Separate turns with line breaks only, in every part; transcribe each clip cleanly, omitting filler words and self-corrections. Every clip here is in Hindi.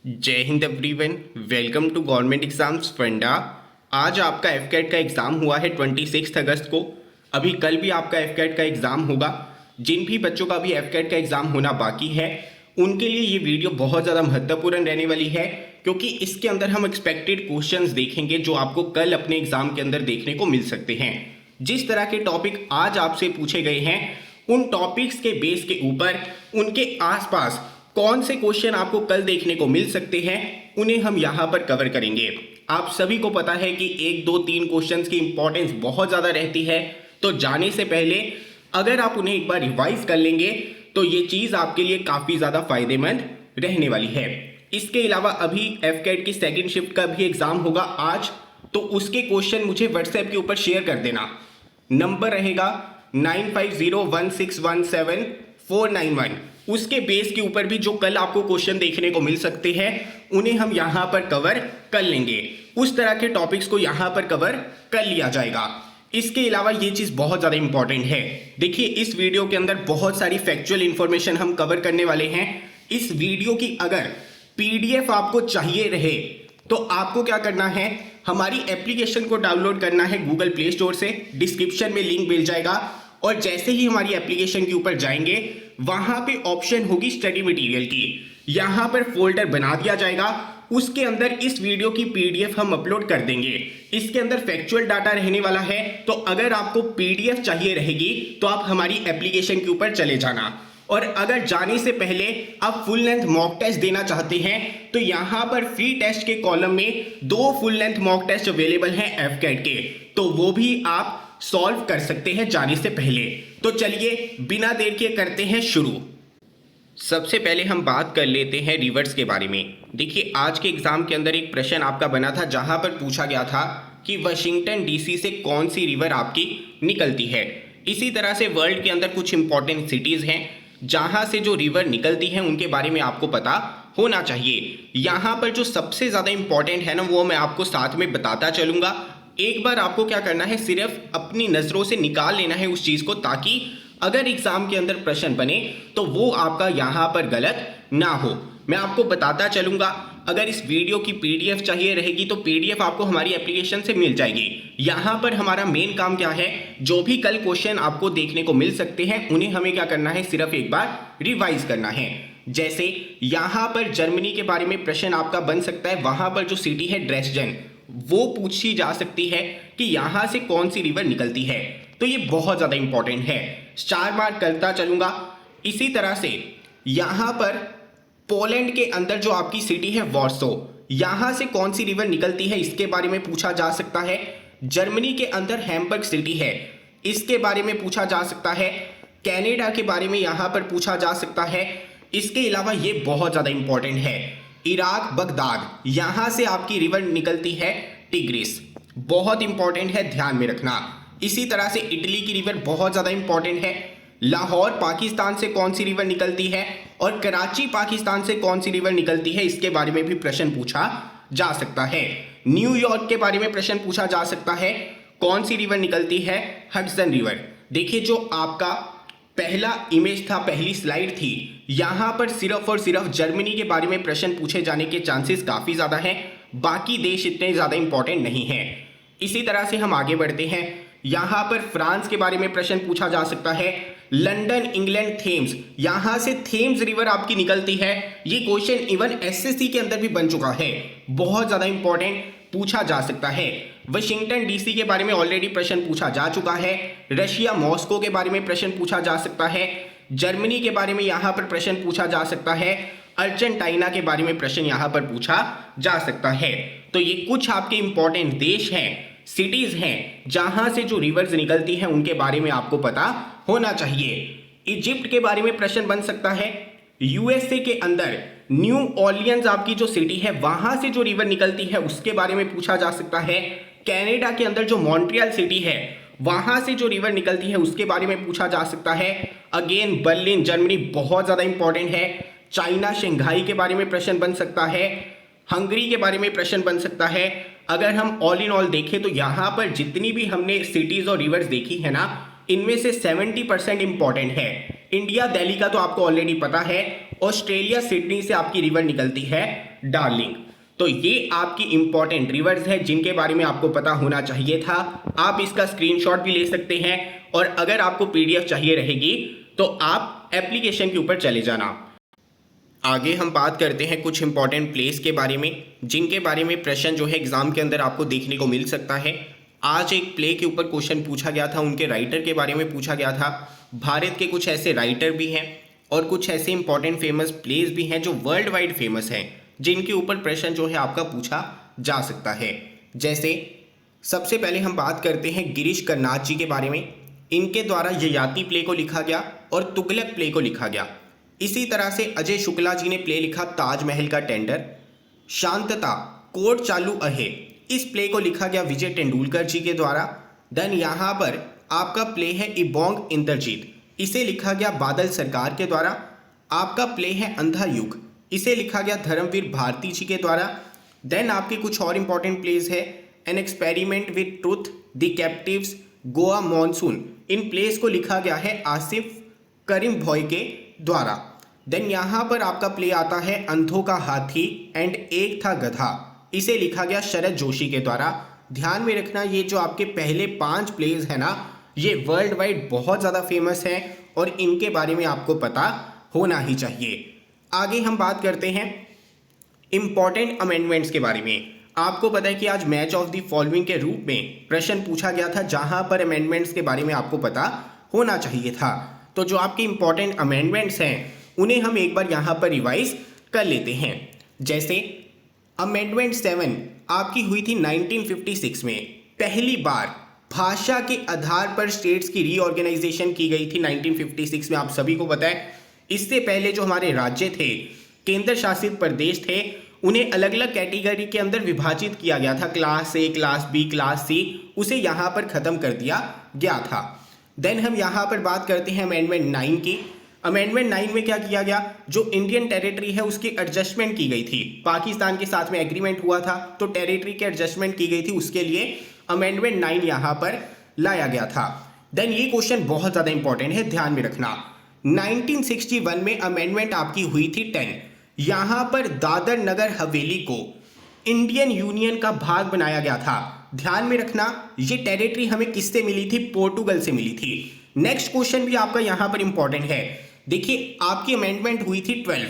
जय Hind everyone. Welcome to government exams funda. आज आपका एफकेट का एग्ज़ाम हुआ है 26 अगस्त को। अभी कल भी आपका एफकेट का एग्ज़ाम होगा। जिन भी बच्चों का भी एफकेट का एग्ज़ाम होना बाकी है उनके लिए ये वीडियो बहुत ज़्यादा महत्वपूर्ण रहने वाली है, क्योंकि इसके अंदर हम एक्सपेक्टेड क्वेश्चंस देखेंगे जो आपको कल अपने एग्ज़ाम के अंदर देखने को मिल सकते हैं। जिस तरह के टॉपिक आज आपसे पूछे गए हैं उन टॉपिक्स के बेस के ऊपर उनके आसपास कौन से क्वेश्चन आपको कल देखने को मिल सकते हैं उन्हें हम यहां पर कवर करेंगे। आप सभी को पता है कि 1 2 3 क्वेश्चंस की इंपॉर्टेंस बहुत ज़्यादा रहती है, तो जाने से पहले अगर आप उन्हें एक बार रिवाइज कर लेंगे तो ये चीज़ आपके लिए काफ़ी ज़्यादा फायदेमंद रहने वाली है। इसके अलावा अभी एफकेट की सेकेंड शिफ्ट का भी एग्ज़ाम होगा आज, तो उसके क्वेश्चन मुझे व्हाट्सएप के ऊपर शेयर कर देना। नंबर रहेगा 9501617491। उसके बेस के ऊपर भी जो कल आपको क्वेश्चन देखने को मिल सकते हैं उन्हें हम यहां पर कवर कर लेंगे। उस तरह के टॉपिक्स को यहां पर कवर कर लिया जाएगा। इसके अलावा ये चीज़ बहुत ज़्यादा इंपॉर्टेंट है। देखिए, इस वीडियो के अंदर बहुत सारी फैक्चुअल इंफॉर्मेशन हम कवर करने वाले हैं। इस वीडियो की अगर पीडीएफ आपको चाहिए रहे तो आपको क्या करना है, हमारी एप्लीकेशन को डाउनलोड करना है गूगल प्ले स्टोर से। डिस्क्रिप्शन में लिंक मिल जाएगा और जैसे ही हमारी एप्लीकेशन के ऊपर जाएंगे वहां पे ऑप्शन होगी स्टडी मटेरियल की। यहां पर फोल्डर बना दिया जाएगा, उसके अंदर इस वीडियो की पीडीएफ हम अपलोड कर देंगे। इसके अंदर फैक्चुअल डाटा रहने वाला है, तो अगर आपको पीडीएफ चाहिए रहेगी तो आप हमारी एप्लीकेशन के ऊपर चले जाना। और अगर जाने से पहले आप फुल लेंथ मॉक टेस्ट देना चाहते हैं तो यहां पर फ्री टेस्ट के कॉलम में 2 full length mock test available हैं एफकेट के, तो वो भी आप सॉल्व कर सकते हैं जाने से पहले। तो चलिए बिना देर के करते हैं शुरू। सबसे पहले हम बात कर लेते हैं रिवर्स के बारे में। देखिए, आज के एग्जाम के अंदर एक प्रश्न आपका बना था जहां पर पूछा गया था कि वाशिंगटन डीसी से कौन सी रिवर आपकी निकलती है। इसी तरह से वर्ल्ड के अंदर कुछ इंपॉर्टेंट सिटीज हैं जहां से जो रिवर निकलती हैं उनके बारे में आपको पता होना चाहिए। यहां पर जो सबसे ज्यादा इंपॉर्टेंट है ना, वो मैं आपको साथ में बताता चलूंगा। एक बार आपको क्या करना है, सिर्फ अपनी नजरों से निकाल लेना है उस चीज को, ताकि अगर एग्जाम के अंदर प्रश्न बने तो वो आपका यहां पर गलत ना हो। मैं आपको बताता चलूंगा। अगर इस वीडियो की पीडीएफ चाहिए रहेगी तो पीडीएफ आपको हमारी एप्लीकेशन से मिल जाएगी। यहां पर हमारा मेन काम क्या है, जो भी कल क्वेश्चन आपको देखने को मिल सकते हैं उन्हें हमें क्या करना है, सिर्फ एक बार रिवाइज करना है। जैसे यहां पर जर्मनी के बारे में प्रश्न आपका बन सकता है, वहां पर जो सिटी है ड्रेसडेन, वो पूछी जा सकती है कि यहां से कौन सी रिवर निकलती है। तो ये बहुत ज्यादा इंपॉर्टेंट है, स्टार मार्क करता चलूंगा। इसी तरह से यहां पर पोलैंड के अंदर जो आपकी सिटी है वॉर्सो, यहां से कौन सी रिवर निकलती है इसके बारे में पूछा जा सकता है। जर्मनी के अंदर हैम्बर्ग सिटी है, इसके बारे में पूछा जा सकता है। कनाडा के बारे में यहां पर पूछा जा सकता है। इसके अलावा ये बहुत ज्यादा इंपॉर्टेंट है, इराक बगदाद, यहां से आपकी रिवर निकलती है टिग्रिस, बहुत इंपॉर्टेंट है, ध्यान में रखना। इसी तरह से इटली की रिवर बहुत ज्यादा इंपॉर्टेंट है। लाहौर पाकिस्तान से कौन सी रिवर निकलती है और कराची पाकिस्तान से कौन सी रिवर निकलती है इसके बारे में भी प्रश्न पूछा जा सकता है। न्यूयॉर्क के बारे में प्रश्न पूछा जा सकता है, कौन सी रिवर निकलती है, हडसन रिवर। देखिए, जो आपका पहला इमेज था, पहली स्लाइड थी, यहां पर सिर्फ और सिर्फ जर्मनी के बारे में प्रश्न पूछे जाने के चांसेस काफी ज्यादा हैं, बाकी देश इतने ज्यादा इंपॉर्टेंट नहीं है। इसी तरह से हम आगे बढ़ते हैं। यहां पर फ्रांस के बारे में प्रश्न पूछा जा सकता है। लंदन इंग्लैंड थेम्स, यहां से थेम्स रिवर आपकी निकलती है। ये क्वेश्चन इवन एसएससी के अंदर भी बन चुका है, बहुत ज्यादा इंपॉर्टेंट, पूछा जा सकता है। वाशिंगटन डीसी के बारे में ऑलरेडी प्रश्न पूछा जा चुका है। रशिया मॉस्को के बारे में प्रश्न पूछा जा सकता है। जर्मनी के बारे में यहां पर प्रश्न पूछा जा सकता है। अर्जेंटीना के बारे में प्रश्न यहां पर पूछा जा सकता है। तो ये कुछ आपके इंपॉर्टेंट देश हैं, सिटीज हैं, जहां से जो रिवर्स निकलती हैं उनके बारे में आपको पता होना चाहिए। इजिप्ट के बारे में प्रश्न बन सकता है। यूएसए के अंदर न्यू ऑर्लियंस आपकी जो सिटी है वहां से जो रिवर निकलती है उसके बारे में पूछा जा सकता है। कनाडा के अंदर जो मॉन्ट्रियल सिटी है वहां से जो रिवर निकलती है उसके बारे में पूछा जा सकता है। अगेन बर्लिन जर्मनी बहुत ज्यादा इंपॉर्टेंट है। चाइना शंघाई के बारे में प्रश्न बन सकता है। हंगरी के बारे में प्रश्न बन सकता है। अगर हम ऑल इन ऑल देखें तो यहां पर जितनी भी हमने सिटीज और रिवर्स देखी है ना, इनमें से 70% इंपॉर्टेंट है। इंडिया दिल्ली का तो आपको ऑलरेडी पता है, ऑस्ट्रेलिया सिडनी से आपकी रिवर निकलती है डार्लिंग। तो ये आपकी इंपॉर्टेंट रिवर्स है जिनके बारे में आपको पता होना चाहिए था। आप इसका स्क्रीनशॉट भी ले सकते हैं और अगर आपको पीडीएफ चाहिए रहेगी तो आप एप्लीकेशन के ऊपर चले जाना। आगे हम बात करते हैं कुछ इंपॉर्टेंट प्लेस के बारे में जिनके बारे में प्रश्न जो है एग्जाम के अंदर आपको देखने को मिल सकता है। आज एक प्ले के ऊपर क्वेश्चन पूछा गया था, उनके राइटर के बारे में पूछा गया था। भारत के कुछ ऐसे राइटर भी हैं और कुछ ऐसे इंपॉर्टेंट फेमस प्लेस भी हैं जो वर्ल्ड वाइड फेमस हैं, जिनके ऊपर प्रश्न जो है आपका पूछा जा सकता है। जैसे सबसे पहले हम बात करते हैं गिरीश कर्नाड जी के बारे में। इनके द्वारा ययाति प्ले को लिखा गया और तुगलक प्ले को लिखा गया। इसी तरह से अजय शुक्ला जी ने प्ले लिखा ताजमहल का टेंडर। शांतता कोर्ट चालू अहे, इस प्ले को लिखा गया विजय तेंदुलकर जी के द्वारा। देन यहाँ पर आपका प्ले है इबोंग इंद्रजीत, इसे लिखा गया बादल सरकार के द्वारा। आपका प्ले है अंधा युग, इसे लिखा गया धर्मवीर भारती जी के द्वारा। देन आपके कुछ और इंपॉर्टेंट प्लेस है an experiment with truth, the captives, Goa monsoon. In place को लिखा गया है आसिफ करीम भॉय के द्वारा। देन यहाँ पर आपका प्ले आता है अंधों का हाथी एंड एक था गधा, इसे लिखा गया शरद जोशी के द्वारा। ध्यान में रखना ये जो आपके पहले 5 प्लेस है ना, ये वर्ल्ड वाइड बहुत ज़्यादा फेमस है और इनके बारे में आपको पता होना ही चाहिए। आगे हम बात करते हैं इंपॉर्टेंट अमेंडमेंट्स के बारे में। आपको पता है कि आज मैच ऑफ द फॉलोइंग के रूप में प्रश्न पूछा गया था जहां पर अमेंडमेंट्स के बारे में आपको पता होना चाहिए था। तो जो आपके इंपॉर्टेंट अमेंडमेंट्स हैं उन्हें हम एक बार यहां पर रिवाइज कर लेते हैं। जैसे अमेंडमेंट 7 आपकी हुई थी 1956 में। पहली बार भाषा के आधार पर स्टेट्स की रीऑर्गेनाइजेशन की गई थी 1956 में, आप सभी को पता है। इससे पहले जो हमारे राज्य थे, केंद्र शासित प्रदेश थे, उन्हें अलग अलग कैटेगरी के अंदर विभाजित किया गया था, class A, class B, class C, उसे यहाँ पर ख़त्म कर दिया गया था। देन हम यहाँ पर बात करते हैं अमेंडमेंट 9 की। अमेंडमेंट 9 में क्या किया गया, जो इंडियन टेरिटरी है उसकी एडजस्टमेंट की गई थी। पाकिस्तान के साथ में एग्रीमेंट हुआ था तो टेरिटरी की एडजस्टमेंट की गई थी, उसके लिए अमेंडमेंट 9 यहाँ पर लाया गया था। देन ये क्वेश्चन बहुत ज़्यादा इंपॉर्टेंट है, ध्यान में रखना। 1961 में अमेंडमेंट आपकी हुई थी 10। यहाँ पर दादर नगर हवेली को इंडियन यूनियन का भाग बनाया गया था। ध्यान में रखना ये टेरिटरी हमें किससे मिली थी, पोर्टुगल से मिली थी। नेक्स्ट क्वेश्चन भी आपका यहाँ पर इंपॉर्टेंट है। देखिए आपकी अमेंडमेंट हुई थी 12,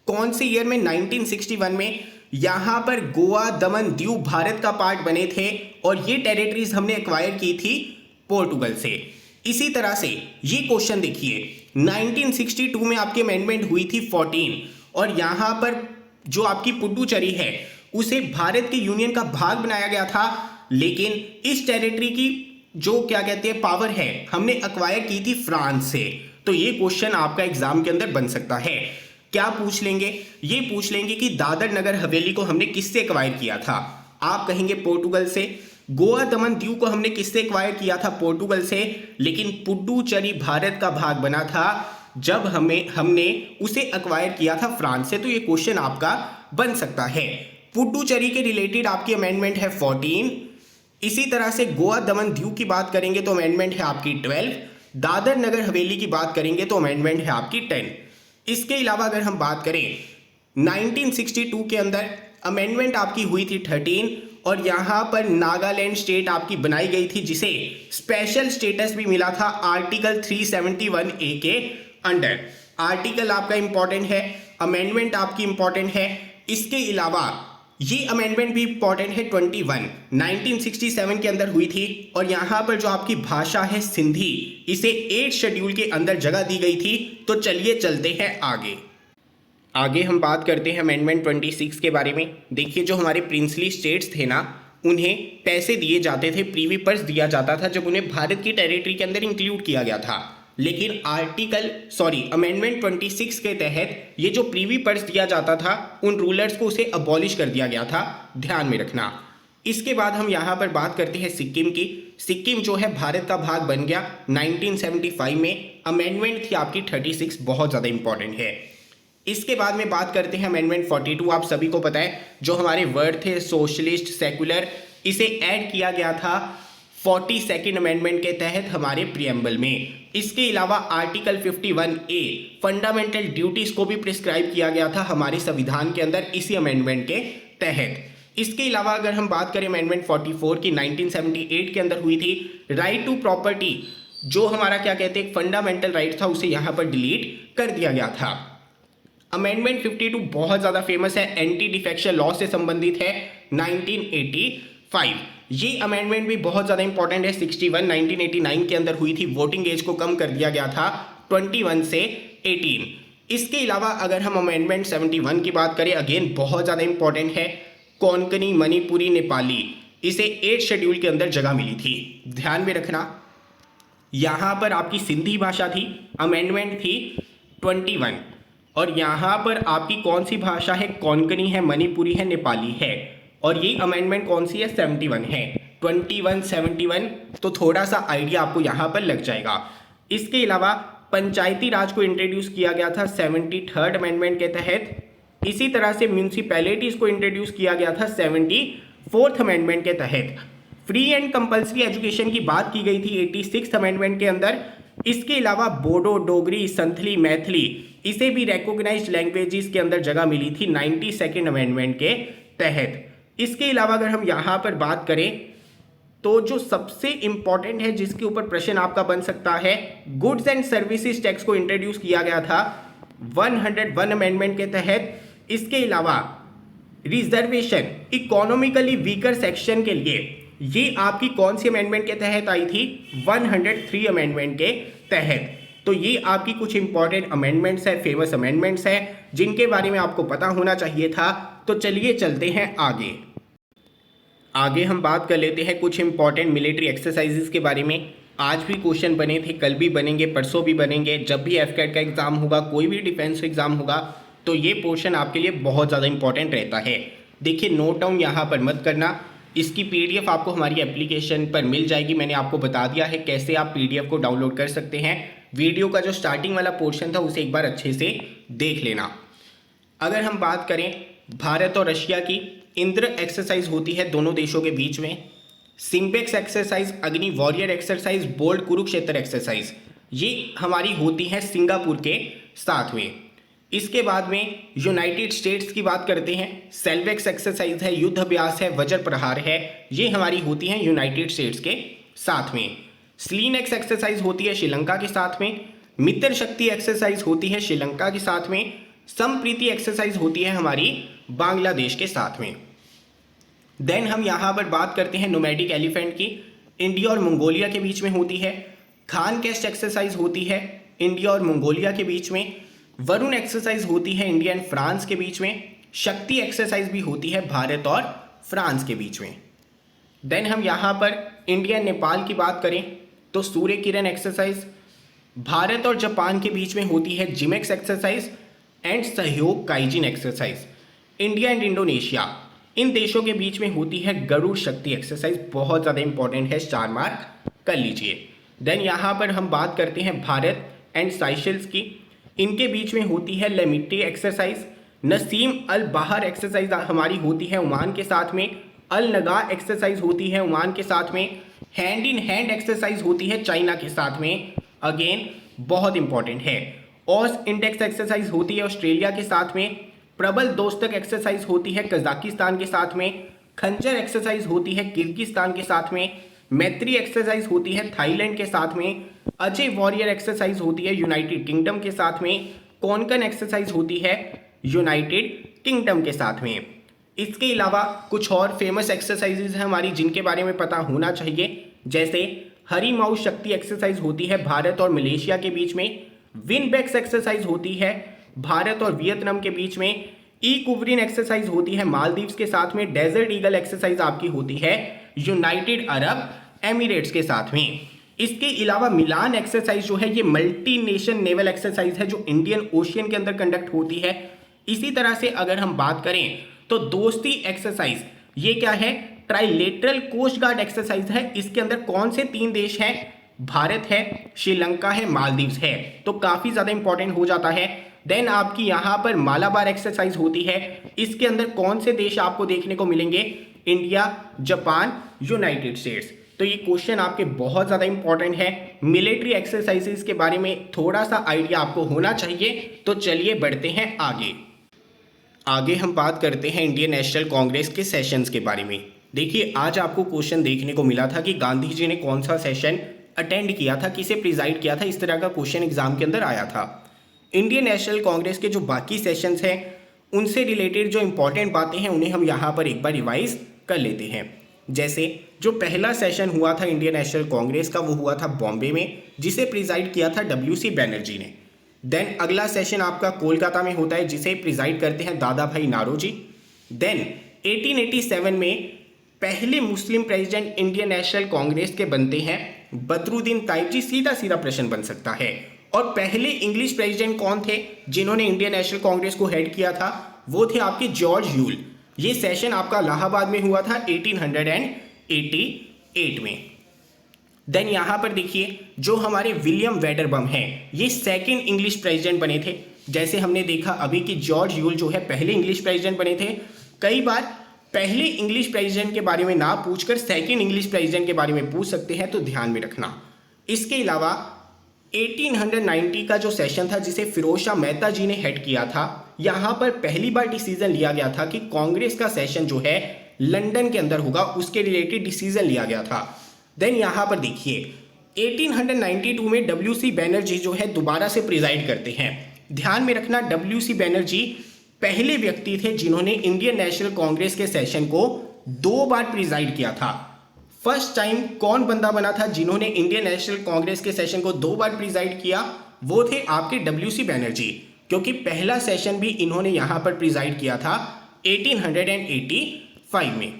कौन से ईयर में, 1961 में। यहाँ पर गोवा, दमन, दीव भारत का पार्ट बने थे और ये टेरिटरीज हमने एक्वायर की थी पोर्टुगल से। इसी तरह से ये क्वेश्चन देखिए 1962 में आपकी अमेंडमेंट हुई थी 14 और यहाँ पर जो आपकी पुडुचेरी है उसे भारत के यूनियन का भाग बनाया गया था, लेकिन इस टेरिटरी की जो क्या कहते हैं पावर है हमने एक्वायर की थी फ्रांस से। तो ये क्वेश्चन आपका एग्जाम के अंदर बन सकता है। क्या पूछ लेंगे, ये पूछ लेंगे कि दादर नगर हवेली को हमने किससे एक्वायर किया था, आप कहेंगे पोर्टुगल से। गोवा, दमन, दीव को हमने किससे एक्वायर किया था, पोर्टुगल से। लेकिन पुडुचेरी भारत का भाग बना था जब हमने उसे एक्वायर किया था फ्रांस से। तो ये क्वेश्चन आपका बन सकता है। पुडुचेरी के रिलेटेड आपकी अमेंडमेंट है 14। इसी तरह से गोवा, दमन, दीव की बात करेंगे तो अमेंडमेंट है आपकी 12। दादर नगर हवेली की बात करेंगे तो अमेंडमेंट है आपकी 10। इसके अलावा अगर हम बात करें 1962 के अंदर अमेंडमेंट आपकी हुई थी 13 और यहाँ पर नागालैंड स्टेट आपकी बनाई गई थी जिसे स्पेशल स्टेटस भी मिला था आर्टिकल 371A के अंडर। आर्टिकल आपका इंपॉर्टेंट है, अमेंडमेंट आपकी इंपॉर्टेंट है। इसके अलावा ये अमेंडमेंट भी इंपॉर्टेंट है 21 1967 के अंदर हुई थी और यहाँ पर जो आपकी भाषा है सिंधी, इसे 8 शेड्यूल के अंदर जगह दी गई थी। तो चलिए चलते हैं आगे हम बात करते हैं अमेंडमेंट 26 के बारे में। देखिए जो हमारे प्रिंसली स्टेट्स थे ना, उन्हें पैसे दिए जाते थे, प्रीवी पर्स दिया जाता था जब उन्हें भारत की टेरिटरी के अंदर इंक्लूड किया गया था। लेकिन अमेंडमेंट 26 के तहत ये जो प्रीवी पर्स दिया जाता था उन रूलर्स को उसे अबॉलिश कर दिया गया था, ध्यान में रखना। इसके बाद हम यहाँ पर बात करते हैं सिक्किम की। सिक्किम जो है भारत का भाग बन गया 1975 में। अमेंडमेंट थी आपकी 36, बहुत ज़्यादा इंपॉर्टेंट है। इसके बाद में बात करते हैं अमेंडमेंट 42। आप सभी को पता है जो हमारे वर्ड थे सोशलिस्ट, सेकुलर, इसे ऐड किया गया था 42nd अमेंडमेंट के तहत हमारे प्रियम्बल में। इसके अलावा आर्टिकल 51A फंडामेंटल ड्यूटीज को भी प्रिस्क्राइब किया गया था हमारे संविधान के अंदर इसी अमेंडमेंट के तहत। इसके अलावा अगर हम बात करें अमेंडमेंट 44 की 1978 के अंदर हुई थी, राइट टू प्रॉपर्टी जो हमारा क्या कहते हैं फंडामेंटल राइट था उसे यहाँ पर डिलीट कर दिया गया था। अमेंडमेंट 52 बहुत ज़्यादा फेमस है, एंटी डिफेक्शन लॉ से संबंधित है 1985। ये अमेंडमेंट भी बहुत ज़्यादा इंपॉर्टेंट है। 61 1989 के अंदर हुई थी, वोटिंग एज को कम कर दिया गया था 21 से 18। इसके अलावा अगर हम अमेंडमेंट 71 की बात करें, अगेन बहुत ज़्यादा इंपॉर्टेंट है, कोंकणी मणिपुरी नेपाली, इसे 8 शेड्यूल के अंदर जगह मिली थी। ध्यान में रखना, यहाँ पर आपकी सिंधी भाषा थी, अमेंडमेंट थी 21, और यहाँ पर आपकी कौन सी भाषा है, कोंकणी है, मणिपुरी है, नेपाली है, और ये अमेंडमेंट कौन सी है 71 है। 21 71 तो थोड़ा सा आइडिया आपको यहाँ पर लग जाएगा। इसके अलावा पंचायती राज को इंट्रोड्यूस किया गया था 73rd अमेंडमेंट के तहत। इसी तरह से म्यूनसिपैलिटीज को इंट्रोड्यूस किया गया था 74th अमेंडमेंट के तहत। फ्री एंड कंपल्सरी एजुकेशन की बात की गई थी 86th अमेंडमेंट के अंदर। इसके अलावा बोडो, डोगरी, संथली, मैथिली, इसे भी रिकॉग्नाइज्ड लैंग्वेजेस के अंदर जगह मिली थी 92nd अमेंडमेंट के तहत। इसके अलावा अगर हम यहाँ पर बात करें तो जो सबसे इंपॉर्टेंट है जिसके ऊपर प्रश्न आपका बन सकता है, गुड्स एंड सर्विसेज टैक्स को इंट्रोड्यूस किया गया था 101 अमेंडमेंट के तहत। इसके अलावा रिजर्वेशन इकोनॉमिकली वीकर सेक्शन के लिए, ये आपकी कौन सी अमेंडमेंट के तहत आई थी, 103 अमेंडमेंट के तहत। तो ये आपकी कुछ इंपॉर्टेंट अमेंडमेंट्स है, फेमस अमेंडमेंट्स है जिनके बारे में आपको पता होना चाहिए था। तो चलिए चलते हैं आगे हम बात कर लेते हैं कुछ इंपॉर्टेंट मिलिट्री एक्सरसाइजेस के बारे में। आज भी क्वेश्चन बने थे, कल भी बनेंगे, परसों भी बनेंगे। जब भी एफकेट का एग्जाम होगा, कोई भी डिफेंस एग्जाम होगा, तो ये पोर्शन आपके लिए बहुत ज़्यादा इंपॉर्टेंट रहता है। देखिए, नोट डाउन यहाँ पर मत करना, इसकी पीडीएफ आपको हमारी एप्लीकेशन पर मिल जाएगी। मैंने आपको बता दिया है कैसे आप पीडीएफ को डाउनलोड कर सकते हैं। वीडियो का जो स्टार्टिंग वाला पोर्शन था उसे एक बार अच्छे से देख लेना। अगर हम बात करें भारत और रशिया की, इंद्र एक्सरसाइज होती है दोनों देशों के बीच में। SIMBEX exercise, Agni warrior exercise, bold Kurukshetra exercise, ये हमारी होती है सिंगापुर के साथ में। इसके बाद में यूनाइटेड स्टेट्स की बात करते हैं, सेल्वेक्स एक्सरसाइज है, युद्ध अभ्यास है, वज्र प्रहार है, ये हमारी होती है यूनाइटेड स्टेट्स के साथ में। स्लीनेक्स एक्सरसाइज होती है श्रीलंका के साथ में। मित्र शक्ति एक्सरसाइज होती है श्रीलंका के साथ में। संप्रीति एक्सरसाइज होती है हमारी बांग्लादेश के साथ में। देन हम यहाँ पर बात करते हैं नोमैडिक एलिफेंट की, इंडिया और मंगोलिया के बीच में होती है। खान कैस्ट एक्सरसाइज होती है इंडिया और मंगोलिया के बीच में। वरुण एक्सरसाइज होती है इंडिया एंड फ्रांस के बीच में। शक्ति एक्सरसाइज भी होती है भारत और फ्रांस के बीच में। देन हम यहाँ पर इंडिया नेपाल की बात करें तो सूर्य किरण एक्सरसाइज। भारत और जापान के बीच में होती है जिमेक्स एक्सरसाइज एंड सहयोग काइजिन एक्सरसाइज। इंडिया एंड इंडोनेशिया, इन देशों के बीच में होती है गरुड़ शक्ति एक्सरसाइज, बहुत ज़्यादा इंपॉर्टेंट है, 4 मार्क कर लीजिए। देन यहाँ पर हम बात करते हैं भारत एंड साइशेल्स की, इनके बीच में होती है लेमिटी एक्सरसाइज। नसीम अल बाहर एक्सरसाइज हमारी होती है ओमान के साथ में। अल नगा एक्सरसाइज होती है ओमान के साथ में। हैंड इन हैंड एक्सरसाइज होती है चाइना के साथ में, अगेन बहुत इंपॉर्टेंट है। ऑस इंडेक्स एक्सरसाइज होती है ऑस्ट्रेलिया के साथ में। प्रबल दोस्तक एक्सरसाइज होती है कजाकिस्तान के साथ में। खंजर एक्सरसाइज होती है किर्गिस्तान के साथ में। मैत्री एक्सरसाइज होती है थाईलैंड के साथ में। अजय वॉरियर एक्सरसाइज होती है यूनाइटेड किंगडम के साथ में। कोंकण एक्सरसाइज होती है यूनाइटेड किंगडम के साथ में। इसके अलावा कुछ और फेमस एक्सरसाइजेज हैं हमारी जिनके बारे में पता होना चाहिए, जैसे हरी माउस शक्ति एक्सरसाइज होती है भारत और मलेशिया के बीच में। विनबैक्स एक्सरसाइज होती है भारत और वियतनाम के बीच में। ई कुवरिन एक्सरसाइज होती है मालदीव्स के साथ में। डेजर्ट ईगल एक्सरसाइज आपकी होती है यूनाइटेड अरब एमिरेट्स के साथ में। इसके अलावा मिलान एक्सरसाइज जो है ये मल्टी नेशन नेवल एक्सरसाइज है जो इंडियन ओशियन के अंदर कंडक्ट होती है। इसी तरह से अगर हम बात करें तो दोस्ती एक्सरसाइज, ये क्या है, ट्राइलेटरल कोस्ट गार्ड एक्सरसाइज है। इसके अंदर कौन से 3 देश हैं, भारत है, श्रीलंका है, मालदीव्स है, तो काफी ज्यादा इंपॉर्टेंट हो जाता है। देन आपकी यहां पर मालाबार एक्सरसाइज होती है, इसके अंदर कौन से देश आपको देखने को मिलेंगे, इंडिया, जापान, यूनाइटेड स्टेट्स। तो ये क्वेश्चन आपके बहुत ज़्यादा इंपॉर्टेंट है। मिलिट्री एक्सरसाइजेस के बारे में थोड़ा सा आइडिया आपको होना चाहिए। तो चलिए बढ़ते हैं आगे हम बात करते हैं इंडियन नेशनल कांग्रेस के सेशंस के बारे में। देखिए, आज आपको क्वेश्चन देखने को मिला था कि गांधी जी ने कौन सा सेशन अटेंड किया था, किसे प्रिजाइड किया था, इस तरह का क्वेश्चन एग्जाम के अंदर आया था। इंडियन नेशनल कांग्रेस के जो बाकी सेशंस हैं उनसे रिलेटेड जो इंपॉर्टेंट बातें हैं उन्हें हम यहाँ पर एक बार रिवाइज कर लेते हैं। जैसे जो पहला सेशन हुआ था इंडियन नेशनल कांग्रेस का, वो हुआ था बॉम्बे में, जिसे प्रिजाइड किया था WC बैनर्जी ने। देन अगला सेशन आपका कोलकाता में होता है, जिसे प्रिजाइड करते हैं दादा भाई नारोजी। देन 1887 में पहले मुस्लिम प्रेसिडेंट इंडियन नेशनल कांग्रेस के बनते हैं बदरुद्दीन ताइब जी। सीधा प्रश्न बन सकता है। और पहले इंग्लिश प्रेसिडेंट कौन थे जिन्होंने इंडियन नेशनल कांग्रेस को हेड किया था? वो थे आपके जॉर्ज ह्यूल। ये सेशन आपका इलाहाबाद में हुआ था 1888 में। देन यहां पर देखिए, जो हमारे विलियम वेडरबम हैं, ये सेकंड इंग्लिश प्रेसिडेंट बने थे। जैसे हमने देखा अभी कि जॉर्ज ह्यूल जो है पहले इंग्लिश प्रेसिडेंट बने थे। कई बार पहले इंग्लिश प्रेसिडेंट के बारे में ना पूछकर सेकंड इंग्लिश प्रेसिडेंट के बारे में पूछ सकते हैं, तो ध्यान में रखना। इसके अलावा 1890 का जो सेशन था, जिसे फिरोज शाह मेहता जी ने हेड किया था, यहां पर पहली बार डिसीजन लिया गया था कि कांग्रेस का सेशन जो है लंदन के अंदर होगा, उसके रिलेटेड डिसीजन लिया गया था। देन यहां पर देखिए 1892 में WC बैनर्जी जो है दोबारा से प्रिजाइड करते हैं। ध्यान में रखना, WC बैनर्जी पहले व्यक्ति थे जिन्होंने इंडियन नेशनल कांग्रेस के सेशन को 2 बार प्रिजाइड किया था। फर्स्ट टाइम कौन बंदा बना था जिन्होंने इंडियन नेशनल कांग्रेस के सेशन को 2 बार प्रिजाइड किया? वो थे आपके WC बैनर्जी, क्योंकि पहला सेशन भी इन्होंने यहां पर प्रिजाइड किया था 1885 में।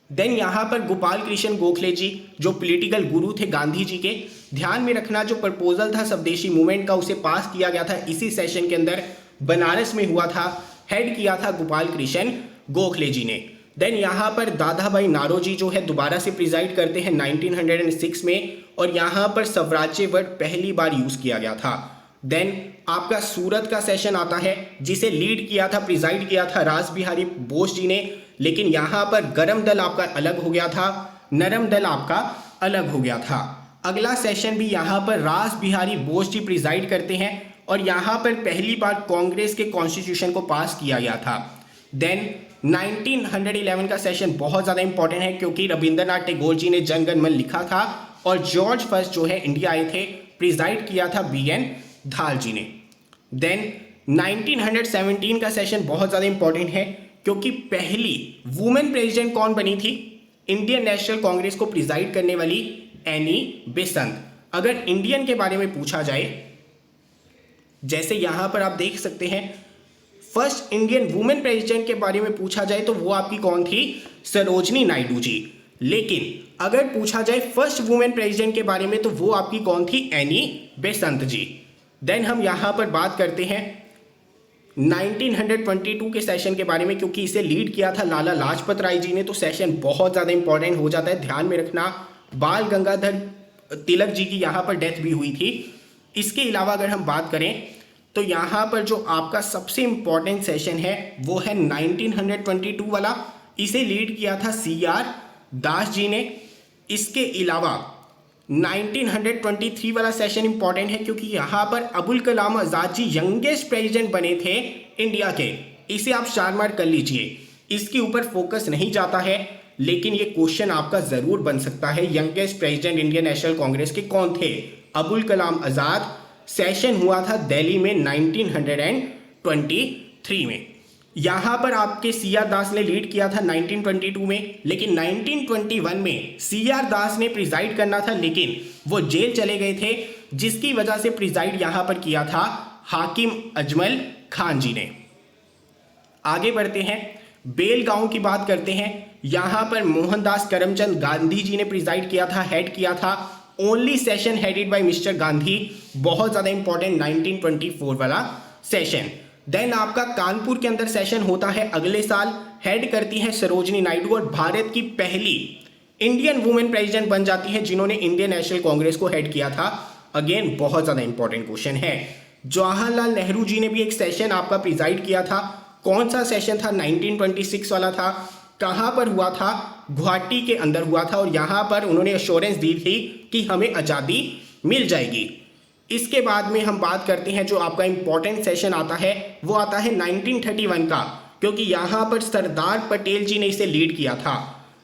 देन यहां पर गोपाल कृष्ण गोखले जी, जो पॉलिटिकल गुरु थे गांधी जी के। ध्यान में रखना, जो प्रपोजल था स्वदेशी मूवमेंट का, उसे पास किया गया था इसी सेशन के अंदर, बनारस में हुआ था। हेड किया था गोपाल कृष्ण गोखले जी ने। देन यहां पर दादा भाई नारोजी जो है दोबारा से प्रिजाइड करते हैं 1906 में, और यहां पर स्वराज्य वर्ड पहली बार यूज किया गया था। देन आपका सूरत का सेशन आता है, जिसे लीड किया था, प्रिजाइड किया था रास बिहारी बोस जी ने। लेकिन यहां पर गरम दल आपका अलग हो गया था, नरम दल आपका अलग हो गया था। अगला सेशन भी यहां पर रास बिहारी बोस जी प्रिजाइड करते हैं, और यहां पर पहली बार कांग्रेस के कॉन्स्टिट्यूशन को पास किया गया था। देन 1911 का सेशन बहुत ज़्यादा इंपॉर्टेंट है, क्योंकि रविंद्रनाथ टैगोर जी ने जन गण मन लिखा था, और जॉर्ज फर्स्ट जो है इंडिया आए थे, प्रिजाइड किया था BN धाल जी ने। देन 1917 का सेशन बहुत ज़्यादा इंपॉर्टेंट है, क्योंकि पहली वुमेन प्रेसिडेंट कौन बनी थी इंडियन नेशनल कांग्रेस को प्रिजाइड करने वाली? एनी बेसंत। अगर इंडियन के बारे में पूछा जाए, जैसे यहां पर आप देख सकते हैं, फर्स्ट इंडियन वुमेन प्रेसिडेंट के बारे में पूछा जाए तो वो आपकी कौन थी? सरोजनी नायडू जी। लेकिन अगर पूछा जाए फर्स्ट वुमेन प्रेसिडेंट के बारे में तो वो आपकी कौन थी? एनी बेसंत जी। देन हम यहां पर बात करते हैं 1922 के सेशन के बारे में, क्योंकि इसे लीड किया था लाला लाजपत राय जी ने, तो सेशन बहुत ज़्यादा इंपॉर्टेंट हो जाता है। ध्यान में रखना, बाल गंगाधर तिलक जी की यहाँ पर डेथ भी हुई थी। इसके अलावा अगर हम बात करें तो यहाँ पर जो आपका सबसे इंपॉर्टेंट सेशन है वो है 1922 वाला। इसे लीड किया था CR दास जी ने। इसके अलावा 1923 वाला सेशन इंपॉर्टेंट है, क्योंकि यहाँ पर अबुल कलाम आज़ाद जी यंगेस्ट प्रेसिडेंट बने थे इंडिया के। इसे आप स्टार मार्क कर लीजिए। इसके ऊपर फोकस नहीं जाता है, लेकिन ये क्वेश्चन आपका जरूर बन सकता है। Youngest president Indian national Congress के कौन थे? अबुल कलाम आज़ाद। सेशन हुआ था दिल्ली में 1923 में। यहां पर आपके CR दास ने लीड किया था 1922 में, लेकिन 1921 में CR दास ने प्रिजाइड करना था, लेकिन वो जेल चले गए थे, जिसकी वजह से प्रिजाइड यहां पर किया था हाकिम अजमल खान जी ने। आगे बढ़ते हैं, बेलगांव की बात करते हैं। यहां पर मोहनदास करमचंद गांधी जी ने प्रिजाइड किया था, हेड किया था। Only session headed by mister Gandhi, बहुत ज्यादा इंपॉर्टेंट 1924 वाला सेशन। देन आपका कानपुर के अंदर सेशन होता है अगले साल, हेड करती है सरोजनी नायडू, और भारत की पहली इंडियन वुमेन प्रेसिडेंट बन जाती है जिन्होंने इंडियन नेशनल कांग्रेस को हेड किया था। अगेन बहुत ज्यादा इंपॉर्टेंट क्वेश्चन है। जवाहरलाल नेहरू जी ने भी एक सेशन आपका प्रिजाइड किया था। कौन सा सेशन था? 1926 वाला था। कहाँ पर हुआ था? गुवाहाटी के अंदर हुआ था और यहाँ पर उन्होंने एश्योरेंस दी थी कि हमें आज़ादी मिल जाएगी। इसके बाद में हम बात करते हैं जो आपका इंपॉर्टेंट सेशन आता है वो आता है 1931 का, क्योंकि यहाँ पर सरदार पटेल जी ने इसे लीड किया था।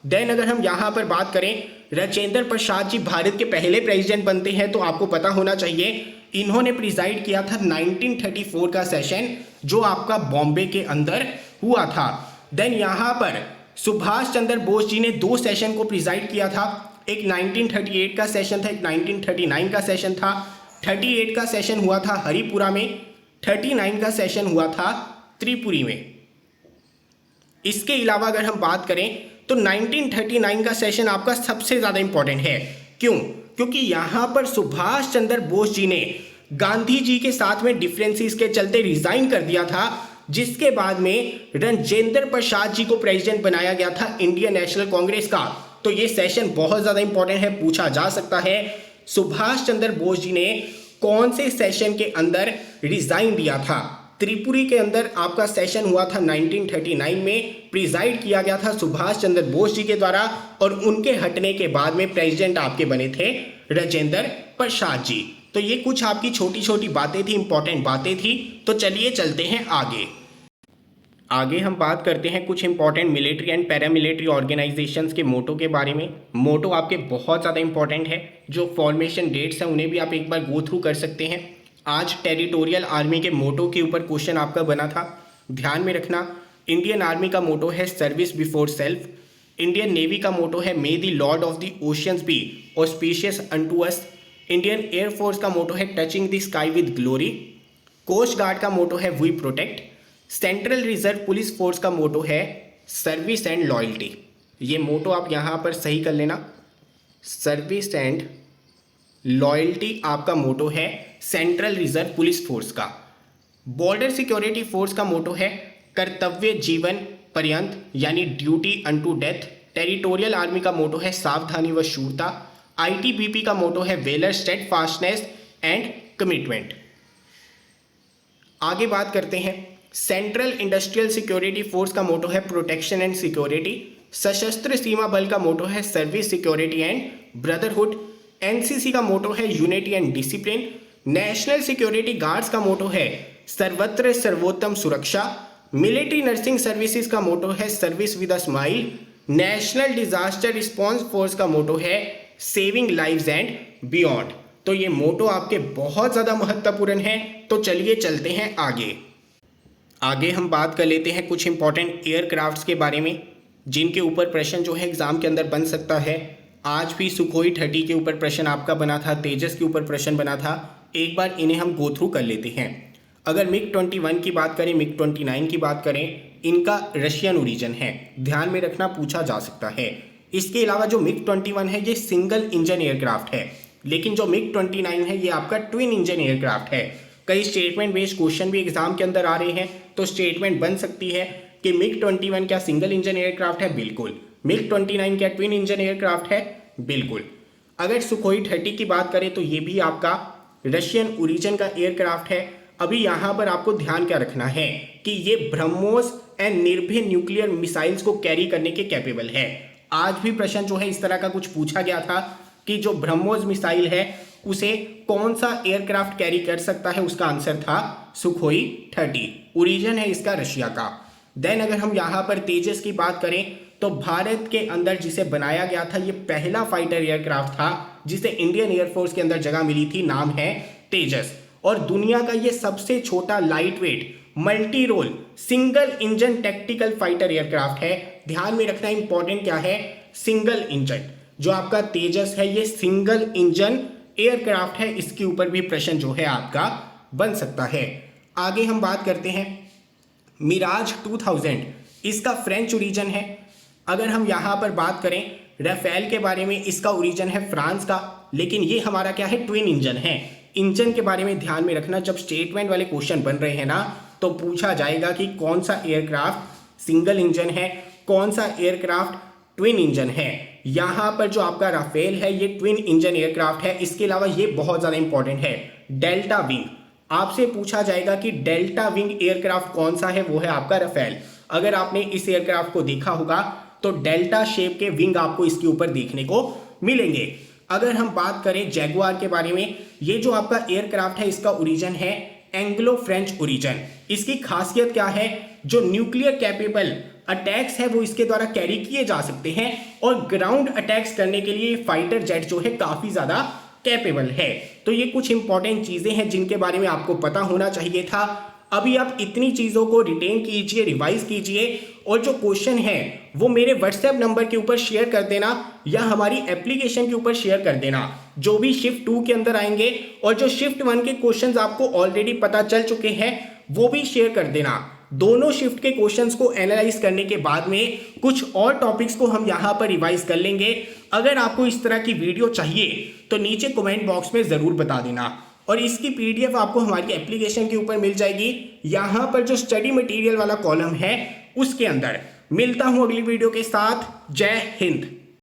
देन अगर हम यहाँ पर बात करें, राजेंद्र प्रसाद जी भारत के पहले प्रेसिडेंट बनते हैं, तो आपको पता होना चाहिए इन्होंने प्रिजाइड किया था 1934 का सेशन जो आपका बॉम्बे के अंदर हुआ था। देन यहाँ पर सुभाष चंद्र बोस जी ने 2 सेशन को प्रिजाइड किया था, एक 1938 का सेशन था, एक 1939 का सेशन था। 38 का सेशन हुआ था हरिपुरा में, 39 का सेशन हुआ था त्रिपुरी में। इसके अलावा अगर हम बात करें तो 1939 का सेशन आपका सबसे ज़्यादा इंपॉर्टेंट है। क्यों? क्योंकि यहाँ पर सुभाष चंद्र बोस जी ने गांधी जी के साथ में डिफरेंसेस के चलते रिजाइन कर दिया था, जिसके बाद में राजेंद्र प्रसाद जी को प्रेसिडेंट बनाया गया था इंडियन नेशनल कांग्रेस का। तो ये सेशन बहुत ज़्यादा इंपॉर्टेंट है, पूछा जा सकता है सुभाष चंद्र बोस जी ने कौन से सेशन के अंदर रिजाइन दिया था। त्रिपुरी के अंदर आपका सेशन हुआ था 1939 में, प्रिजाइड किया गया था सुभाष चंद्र बोस जी के द्वारा और उनके हटने के बाद में प्रेसिडेंट आपके बने थे राजेंद्र प्रसाद जी। तो ये कुछ आपकी छोटी छोटी बातें थी, इंपॉर्टेंट बातें थी। तो चलिए चलते हैं आगे हम बात करते हैं कुछ important military and paramilitary organisations के मोटो के बारे में। मोटो आपके बहुत ज़्यादा इंपॉर्टेंट है, जो फॉर्मेशन डेट्स हैं उन्हें भी आप एक बार गो थ्रू कर सकते हैं। आज टेरिटोरियल आर्मी के मोटो के ऊपर क्वेश्चन आपका बना था, ध्यान में रखना। इंडियन आर्मी का मोटो है service before self. Indian navy का मोटो है may the lord of the oceans be auspicious unto us. Indian air force का मोटो है touching the sky with glory. Coast guard का मोटो है we protect. Central reserve police force का मोटो है सर्विस एंड लॉयल्टी। ये मोटो आप यहाँ पर सही कर लेना, सर्विस एंड लॉयल्टी आपका मोटो है सेंट्रल रिजर्व पुलिस फोर्स का। बॉर्डर सिक्योरिटी फोर्स का मोटो है कर्तव्य जीवन पर्यंत यानी duty unto death. Territorial army का मोटो है सावधानी व शूरता। आईटीबीपी का मोटो है वेलर स्टेडफास्टनेस एंड कमिटमेंट। आगे बात करते हैं, सेंट्रल इंडस्ट्रियल सिक्योरिटी फोर्स का मोटो है प्रोटेक्शन एंड सिक्योरिटी। सशस्त्र सीमा बल का मोटो है service security and brotherhood. NCC का मोटो है unity and discipline. National security guards का मोटो है सर्वत्र सर्वोत्तम सुरक्षा। मिलिट्री नर्सिंग सर्विसेज का मोटो है service with a smile. National disaster response force का मोटो है सेविंग लाइव्स एंड बियॉन्ड। तो ये मोटो आपके बहुत ज़्यादा महत्वपूर्ण है। तो चलिए चलते हैं आगे हम बात कर लेते हैं कुछ इंपॉर्टेंट एयरक्राफ्ट्स के बारे में, जिनके ऊपर प्रश्न जो है एग्जाम के अंदर बन सकता है। आज भी सुखोई 30 के ऊपर प्रश्न आपका बना था, तेजस के ऊपर प्रश्न बना था। एक बार इन्हें हम गो थ्रू कर लेते हैं। अगर मिग 21 की बात करें, मिग 29 की बात करें, इनका रशियन ओरिजिन है, ध्यान में रखना, पूछा जा सकता है। इसके अलावा जो मिग 21 है ये सिंगल इंजन एयरक्राफ्ट है, लेकिन जो मिग 29 है ये आपका ट्विन इंजन एयरक्राफ्ट है। कई स्टेटमेंट बेस्ड क्वेश्चन भी एग्जाम के अंदर आ रहे हैं, तो स्टेटमेंट बन सकती है कि मिग 21 क्या सिंगल इंजन एयरक्राफ्ट है? बिल्कुल। मिग 29 क्या ट्विन इंजन एयरक्राफ्ट है? बिल्कुल। अगर सुखोई 30 की बात करें तो ये भी आपका रशियन ओरिजिन का एयरक्राफ्ट है। अभी यहाँ पर आपको ध्यान क्या रखना है कि ये ब्रह्मोस एंड निर्भय न्यूक्लियर मिसाइल्स को कैरी करने के कैपेबल है। आज भी प्रश्न जो है इस तरह का कुछ पूछा गया था कि जो ब्रह्मोस मिसाइल है उसे कौन सा एयरक्राफ्ट कैरी कर सकता है, उसका आंसर था सुखोई 30। ओरिजिन है इसका रशिया का। देन अगर हम यहाँ पर तेजस की बात करें तो भारत के अंदर जिसे बनाया गया था ये पहला फाइटर एयरक्राफ्ट था जिसे इंडियन एयरफोर्स के अंदर जगह मिली थी, नाम है तेजस। और दुनिया का ये सबसे छोटा light weight multi role single engine tactical fighter aircraft है। ध्यान में रखना इंपॉर्टेंट क्या है, सिंगल इंजन। जो आपका तेजस है ये सिंगल इंजन एयरक्राफ्ट है, इसके ऊपर भी प्रश्न जो है आपका बन सकता है। आगे हम बात करते हैं मिराज 2000, इसका फ्रेंच ओरिजिन है। अगर हम यहाँ पर बात करें राफेल के बारे में, इसका ओरिजिन है फ्रांस का, लेकिन ये हमारा क्या है, ट्विन इंजन है। इंजन के बारे में ध्यान में रखना, जब स्टेटमेंट वाले क्वेश्चन बन रहे हैं ना तो पूछा जाएगा कि कौन सा एयरक्राफ्ट सिंगल इंजन है, कौन सा एयरक्राफ्ट ट्विन इंजन है। यहाँ पर जो आपका राफेल है ये ट्विन इंजन एयरक्राफ्ट है। इसके अलावा ये बहुत ज़्यादा इंपॉर्टेंट है, डेल्टा विंग। आपसे पूछा जाएगा कि डेल्टा विंग एयरक्राफ्ट कौन सा है, वो है आपका राफेल। अगर आपने इस एयरक्राफ्ट को देखा होगा तो डेल्टा शेप के विंग आपको इसके ऊपर देखने को मिलेंगे। अगर हम बात करें जैगुआर के बारे में, ये जो आपका एयरक्राफ्ट है इसका ओरिजिन है एंग्लो फ्रेंच ओरिजिन। इसकी खासियत क्या है, जो न्यूक्लियर कैपेबल अटैक्स है वो इसके द्वारा कैरी किए जा सकते हैं और ग्राउंड अटैक्स करने के लिए फाइटर जेट जो है काफी ज्यादा कैपेबल है। तो ये कुछ इंपॉर्टेंट चीजें हैं जिनके बारे में आपको पता होना चाहिए था। अभी आप इतनी चीजों को रिटेन कीजिए, रिवाइज कीजिए और जो क्वेश्चन है वो मेरे व्हाट्सएप नंबर के ऊपर शेयर कर देना या हमारी एप्लीकेशन के ऊपर शेयर कर देना, जो भी शिफ्ट 2 के अंदर आएंगे और जो शिफ्ट 1 के क्वेश्चंस आपको ऑलरेडी पता चल चुके हैं वो भी शेयर कर देना। दोनों शिफ्ट के क्वेश्चंस को एनालाइज करने के बाद में कुछ और टॉपिक्स को हम यहां पर रिवाइज कर लेंगे। अगर आपको इस तरह की वीडियो चाहिए तो नीचे कमेंट बॉक्स में जरूर बता देना और इसकी पीडीएफ आपको हमारी एप्लीकेशन के ऊपर मिल जाएगी, यहां पर जो स्टडी मटेरियल वाला कॉलम है उसके अंदर। मिलता हूं अगली वीडियो के साथ। जय हिंद।